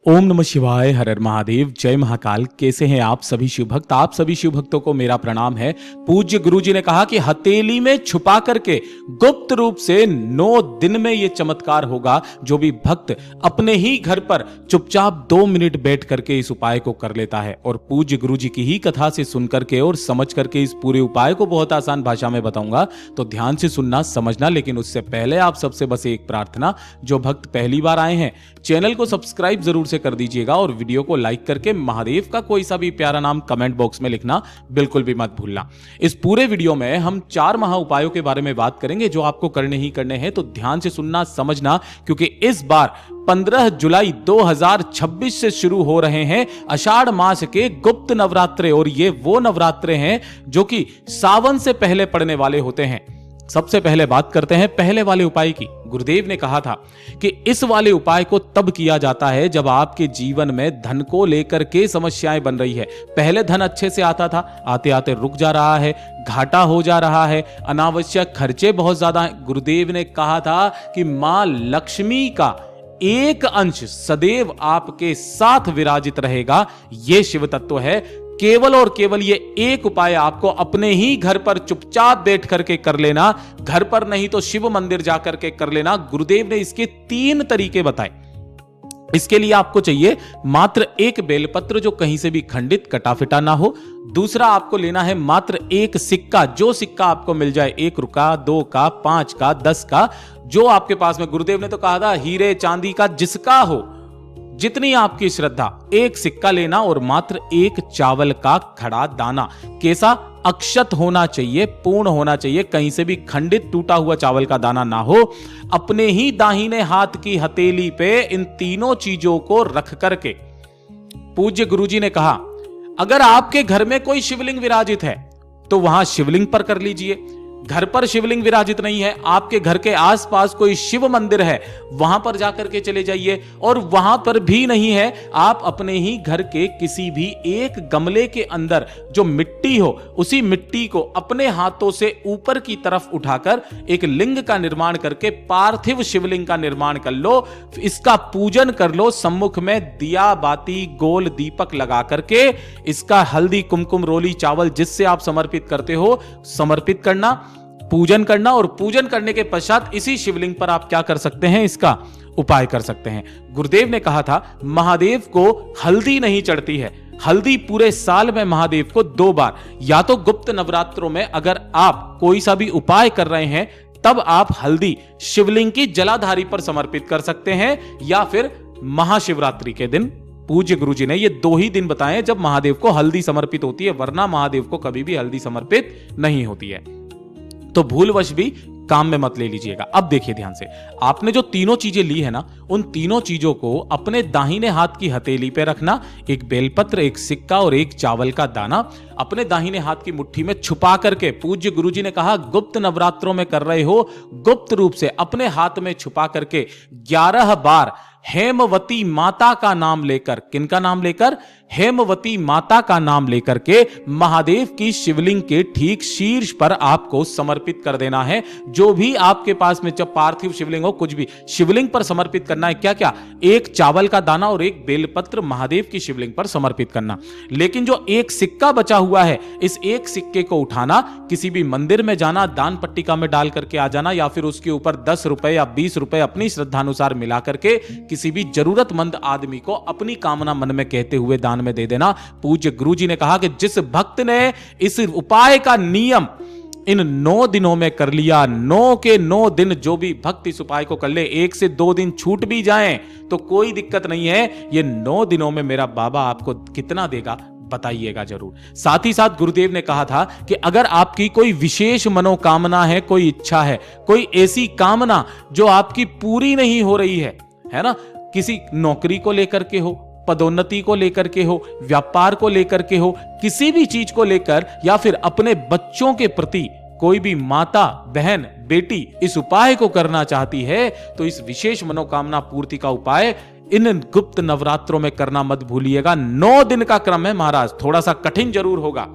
ओम नमः शिवाय, हर हर महादेव, जय महाकाल। कैसे हैं आप सभी शिव भक्त? आप सभी शिव भक्तों को मेरा प्रणाम है। पूज्य गुरु जी ने कहा कि हथेली में छुपा करके गुप्त रूप से 9 दिन में यह चमत्कार होगा। जो भी भक्त अपने ही घर पर चुपचाप 2 मिनट बैठ करके इस उपाय को कर लेता है और पूज्य गुरु जी की ही कथा से सुन करके और समझ करके इस पूरे उपाय को बहुत आसान भाषा में बताऊंगा, तो ध्यान से सुनना, समझना। लेकिन उससे पहले आप सबसे बस एक प्रार्थना, जो भक्त पहली बार आए हैं चैनल को सब्सक्राइब जरूर से कर दीजिएगा और वीडियो को लाइक करके महादेव का कोई सा भी प्यारा नाम कमेंट बॉक्स में लिखना बिल्कुल भी मत भूलना। इस पूरे वीडियो में हम 4 महा उपायों के बारे में बात करेंगे जो आपको करने ही करने हैं, तो ध्यान से सुनना, समझना, क्योंकि इस बार 15 जुलाई 2026 से शुरू हो रहे हैं आषाढ़ मास के गुप्त नवरात्रे, और ये वो नवरात्रे हैं जो कि सावन से पहले पड़ने वाले होते हैं। सबसे पहले बात करते हैं पहले वाले उपाय की। गुरुदेव ने कहा था कि इस वाले उपाय को तब किया जाता है जब आपके जीवन में धन को लेकर के समस्याएं बन रही है। पहले धन अच्छे से आता था, आते आते रुक जा रहा है, घाटा हो जा रहा है, अनावश्यक खर्चे बहुत ज्यादा हैं। गुरुदेव ने कहा था कि मां लक्ष्मी का एक अंश सदैव आपके साथ विराजित रहेगा। यह शिव तत्व है। केवल और केवल ये एक उपाय आपको अपने ही घर पर चुपचाप बैठ करके कर लेना, घर पर नहीं तो शिव मंदिर जाकर के कर लेना। गुरुदेव ने इसके 3 तरीके बताए। इसके लिए आपको चाहिए मात्र एक बेलपत्र जो कहीं से भी खंडित कटा फिटा ना हो। दूसरा, आपको लेना है मात्र एक सिक्का, जो सिक्का आपको मिल जाए, 1 रुपया, 2 का, 5 का, 10 का, जो आपके पास में। गुरुदेव ने तो कहा था हीरे चांदी का जिसका हो, जितनी आपकी श्रद्धा, एक सिक्का लेना और मात्र एक चावल का खड़ा दाना। कैसा? अक्षत होना चाहिए, पूर्ण होना चाहिए, कहीं से भी खंडित टूटा हुआ चावल का दाना ना हो। अपने ही दाहिने हाथ की हथेली पे इन तीनों चीजों को रख करके पूज्य गुरुजी ने कहा, अगर आपके घर में कोई शिवलिंग विराजित है तो वहां शिवलिंग पर कर लीजिए। घर पर शिवलिंग विराजित नहीं है, आपके घर के आसपास कोई शिव मंदिर है, वहां पर जाकर के चले जाइए। और वहां पर भी नहीं है, आप अपने ही घर के किसी भी एक गमले के अंदर जो मिट्टी हो, उसी मिट्टी को अपने हाथों से ऊपर की तरफ उठाकर एक लिंग का निर्माण करके पार्थिव शिवलिंग का निर्माण कर लो। इसका पूजन कर लो। सम्मुख में दिया बाती गोल दीपक लगा करके इसका हल्दी कुमकुम रोली चावल जिससे आप समर्पित करते हो, समर्पित करना, पूजन करना। और पूजन करने के पश्चात इसी शिवलिंग पर आप क्या कर सकते हैं? इसका उपाय कर सकते हैं। गुरुदेव ने कहा था महादेव को हल्दी नहीं चढ़ती है। हल्दी पूरे साल में महादेव को 2 बार, या तो गुप्त नवरात्रों में अगर आप कोई सा भी उपाय कर रहे हैं तब आप हल्दी शिवलिंग की जलाधारी पर समर्पित कर सकते हैं, या फिर महाशिवरात्रि के दिन। पूज्य गुरुजी ने ये 2 ही दिन बताए जब महादेव को हल्दी समर्पित होती है, वरना महादेव को कभी भी हल्दी समर्पित नहीं होती है। तो भूलवश भी काम में मत ले लीजिएगा। अब देखिए ध्यान से, आपने जो तीनों चीजें ली है ना, उन तीनों चीजों को अपने दाहिने हाथ की हथेली पे रखना। एक बेलपत्र, एक सिक्का और एक चावल का दाना अपने दाहिने हाथ की मुट्ठी में छुपा करके, पूज्य गुरुजी ने कहा गुप्त नवरात्रों में कर रहे हो, गुप्त रूप से अपने हाथ में छुपा करके 11 बार हेमवती माता का नाम लेकर, किनका नाम लेकर? हेमवती माता का नाम लेकर के महादेव की शिवलिंग के ठीक शीर्ष पर आपको समर्पित कर देना है। जो भी आपके पास में, जब पार्थिव शिवलिंग हो, कुछ भी शिवलिंग पर समर्पित करना है। क्या क्या? एक चावल का दाना और एक बेलपत्र महादेव की शिवलिंग पर समर्पित करना। लेकिन जो एक सिक्का बचा हुआ है, इस एक सिक्के को उठाना, किसी भी मंदिर में जाना, दान पट्टिका में डाल करके आ जाना, या फिर उसके ऊपर 10 रुपए या 20 रुपए अपनी श्रद्धानुसार मिला करके किसी भी जरूरतमंद आदमी को अपनी कामना मन में कहते हुए दान में दे देना। पूज्य गुरुजी ने कहा कि जिस भक्त ने इस उपाय का नियम इन 9 दिनों में कर लिया, 9 के 9 दिन जो भी भक्त इस उपाय को कर ले, 1 से 2 दिन छूट भी जाएं तो कोई दिक्कत नहीं है। ये 9 दिनों में मेरा बाबा आपको कितना देगा बताइएगा जरूर। साथ ही साथ गुरुदेव ने कहा था कि अगर आपकी कोई विशेष मनोकामना है, कोई इच्छा है, कोई ऐसी कामना जो आपकी पूरी नहीं हो रही है ना, किसी नौकरी को लेकर के हो, पदोन्नति को लेकर के हो, व्यापार को लेकर के हो, किसी भी चीज को लेकर, या फिर अपने बच्चों के प्रति कोई भी माता, बहन, बेटी इस उपाय को करना चाहती है, तो इस विशेष मनोकामना पूर्ति का उपाय इन गुप्त नवरात्रों में करना मत भूलिएगा। 9 दिन का क्रम है महाराज, थोड़ा सा कठिन जरूर होगा।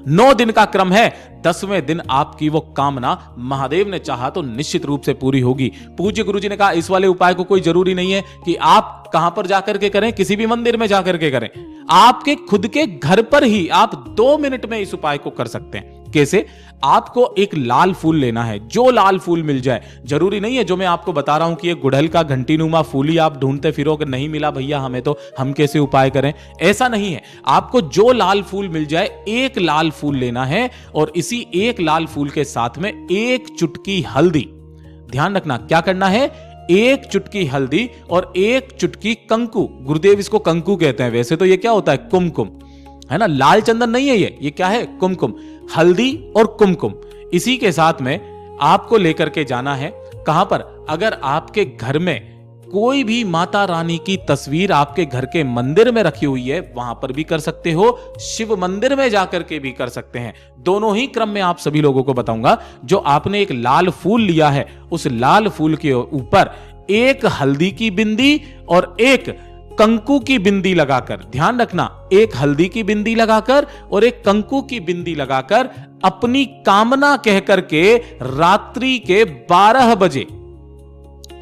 9 दिन का क्रम है। 10वें दिन आपकी वो कामना महादेव ने चाहा तो निश्चित रूप से पूरी होगी। पूज्य गुरुजी ने कहा इस वाले उपाय को कोई जरूरी नहीं है कि आप कहां पर जाकर के करें, किसी भी मंदिर में जाकर के करें, आपके खुद के घर पर ही आप 2 मिनट में इस उपाय को कर सकते हैं। कैसे? आपको एक लाल फूल लेना है, जो लाल फूल मिल जाए। जरूरी नहीं है जो मैं आपको बता रहा हूं कि ये गुड़हल का घंटीनुमा फूल ही आप ढूंढते फिरोगे, नहीं मिला भैया हमें तो हम कैसे उपाय करें, ऐसा नहीं है। आपको जो लाल फूल मिल जाए, एक लाल फूल लेना है और इसी एक लाल फूल के साथ में 1 चुटकी हल्दी, ध्यान रखना क्या करना है, 1 चुटकी हल्दी और 1 चुटकी कंकु। गुरुदेव इसको कंकु कहते हैं, वैसे तो ये क्या होता है, कुमकुम है ना, लाल चंदन नहीं है ये क्या है, कुमकुम। हल्दी और कुमकुम, इसी के साथ में आपको लेकर के जाना है कहां पर, अगर आपके घर में कोई भी माता रानी की तस्वीर आपके घर के मंदिर में रखी हुई है, वहां पर भी कर सकते हो, शिव मंदिर में जाकर के भी कर सकते हैं। दोनों ही क्रम में आप सभी लोगों को बताऊंगा। जो आपने एक लाल फूल लिया है, उस लाल फूल के ऊपर 1 हल्दी की बिंदी और 1 कंकु की बिंदी लगाकर, ध्यान रखना, 1 हल्दी की बिंदी लगाकर और 1 कंकु की बिंदी लगाकर अपनी कामना कहकर के रात्रि के 12 बजे,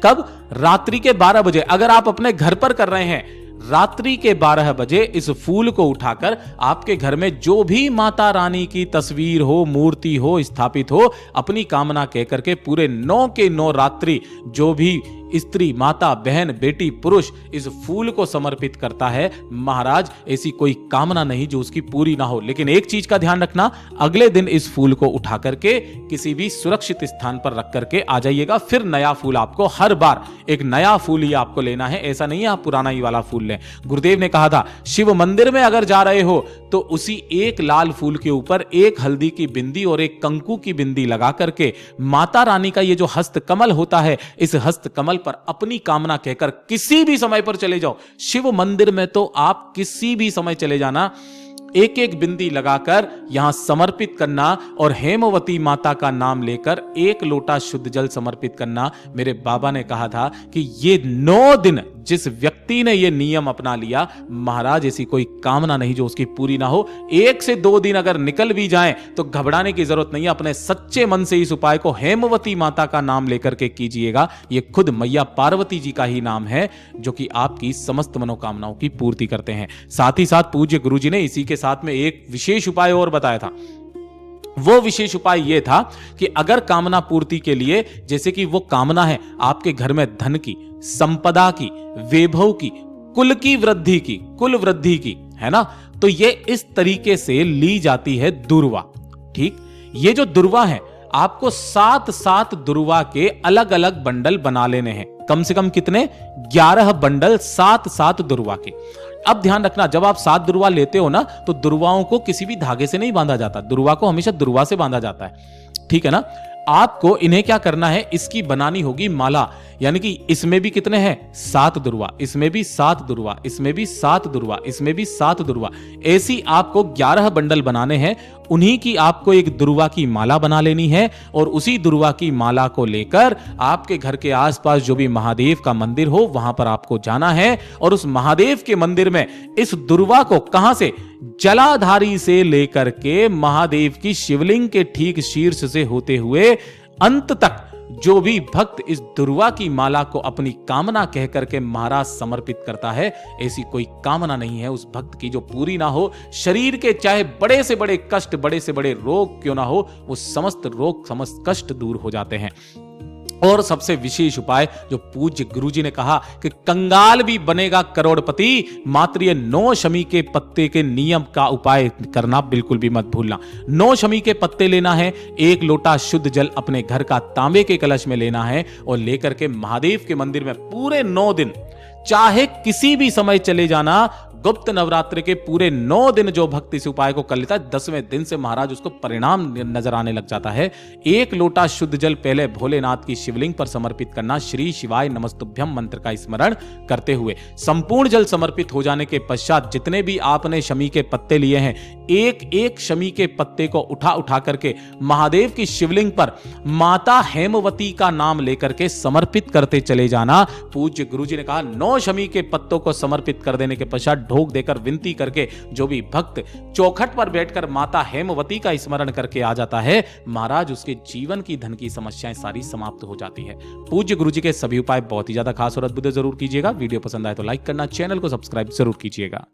कब, रात्रि के 12 बजे, अगर आप अपने घर पर कर रहे हैं, रात्रि के 12 बजे इस फूल को उठाकर आपके घर में जो भी माता रानी की तस्वीर हो, मूर्ति हो, स्थापित हो, अपनी कामना कहकर के पूरे 9 के 9 रात्रि जो भी स्त्री, माता, बहन, बेटी, पुरुष इस फूल को समर्पित करता है, महाराज ऐसी कोई कामना नहीं जो उसकी पूरी ना हो। लेकिन एक चीज का ध्यान रखना, अगले दिन इस फूल को उठा करके किसी भी सुरक्षित स्थान पर रख करके आ जाइएगा। फिर नया फूल, आपको हर बार एक नया फूल ही आपको लेना है, ऐसा नहीं है आप पुराना ही वाला फूल लें। गुरुदेव ने कहा था शिव मंदिर में अगर जा रहे हो तो उसी एक लाल फूल के ऊपर 1 हल्दी की बिंदी और 1 कंकु की बिंदी लगा करके माता रानी का ये जो हस्त कमल होता है, इस हस्त कमल पर अपनी कामना कहकर किसी भी समय पर चले जाओ। शिव मंदिर में तो आप किसी भी समय चले जाना, 1 बिंदी लगाकर यहां समर्पित करना और हेमवती माता का नाम लेकर 1 लोटा शुद्ध जल समर्पित करना। मेरे बाबा ने कहा था कि ये 9 दिन जिस व्यक्ति ने ये नियम अपना लिया, महाराज ऐसी कोई कामना नहीं जो उसकी पूरी ना हो। 1 से 2 दिन अगर निकल भी जाएं तो घबराने की जरूरत नहीं है, अपने सच्चे मन से इस उपाय को हेमवती माता का नाम लेकर के कीजिएगा। ये खुद मैया पार्वती जी का ही नाम है जो कि आपकी समस्त मनोकामनाओं की पूर्ति करते हैं। साथ ही साथ पूज्य गुरुजी ने इसी के साथ में एक विशेष उपाय और बताया था। वो विशेष उपाय ये था कि अगर कामना पूर्ति के लिए, जैसे कि वो कामना है आपके घर में धन की, संपदा की, वैभव की, कुल की वृद्धि की, कुल वृद्धि की, है ना, तो ये इस तरीके से ली जाती है दुर्वा। ठीक, ये जो दुर्वा है आपको 7 दुर्वा के अलग अलग बंडल बना लेने हैं। कम से कम कितने? 11 बंडल 7 दुर्वा के। अब ध्यान रखना, जब आप 7 दुर्वा लेते हो ना, तो दुर्वाओं को किसी भी धागे से नहीं बांधा जाता, दुर्वा को हमेशा दुर्वा से बांधा जाता है। ठीक है ना। आपको इन्हें क्या करना है, इसकी बनानी होगी माला, यानी कि इसमें भी कितने हैं? 7 दुर्वा, इसमें भी 7 दुर्वा, इसमें भी 7 दुर्वा, इसमें भी 7 दुर्वा। ऐसी आपको 11 बंडल बनाने हैं। उन्हीं की आपको एक दुर्वा की माला बना लेनी है और उसी दुर्वा की माला को लेकर आपके घर के आसपास जो भी महादेव का मंदिर हो वहां पर आपको जाना है और उस महादेव के मंदिर में इस दुर्वा को कहां से? जलाधारी से लेकर के महादेव की शिवलिंग के ठीक शीर्ष से होते हुए अंत तक जो भी भक्त इस दुर्वा की माला को अपनी कामना कह करके महाराज समर्पित करता है, ऐसी कोई कामना नहीं है उस भक्त की जो पूरी ना हो। शरीर के चाहे बड़े से बड़े कष्ट, बड़े से बड़े रोग क्यों ना हो, वो समस्त रोग, समस्त कष्ट दूर हो जाते हैं। और सबसे विशेष उपाय जो पूज्य गुरुजी ने कहा कि कंगाल भी बनेगा करोड़पति, मात्र ये 9 शमी के पत्ते के नियम का उपाय करना बिल्कुल भी मत भूलना। 9 शमी के पत्ते लेना है, 1 लोटा शुद्ध जल अपने घर का तांबे के कलश में लेना है और लेकर के महादेव के मंदिर में पूरे 9 दिन, चाहे किसी भी समय चले जाना। गुप्त नवरात्र के पूरे 9 दिन जो भक्त इस उपाय को कर लेता है, 10वें दिन से महाराज उसको परिणाम नजर आने लग जाता है। 1 लोटा शुद्ध जल पहले भोलेनाथ की शिवलिंग पर समर्पित करना, श्री शिवाय नमस्तुभ्यम मंत्र का स्मरण करते हुए। संपूर्ण जल समर्पित हो जाने के पश्चात जितने भी आपने शमी के पत्ते लिए हैं, एक शमी के पत्ते को उठा करके महादेव की शिवलिंग पर माता हेमवती का नाम लेकर के समर्पित करते चले जाना। पूज्य गुरुजी ने कहा 9 शमी के पत्तों को समर्पित कर देने के पश्चात ढोल भोग देकर विनती करके जो भी भक्त चौखट पर बैठकर माता हेमवती का स्मरण करके आ जाता है, महाराज उसके जीवन की धन की समस्याएं सारी समाप्त हो जाती है। पूज्य गुरु जी के सभी उपाय बहुत ही ज्यादा खास और अद्भुत जरूर कीजिएगा। वीडियो पसंद आए तो लाइक करना, चैनल को सब्सक्राइब जरूर कीजिएगा।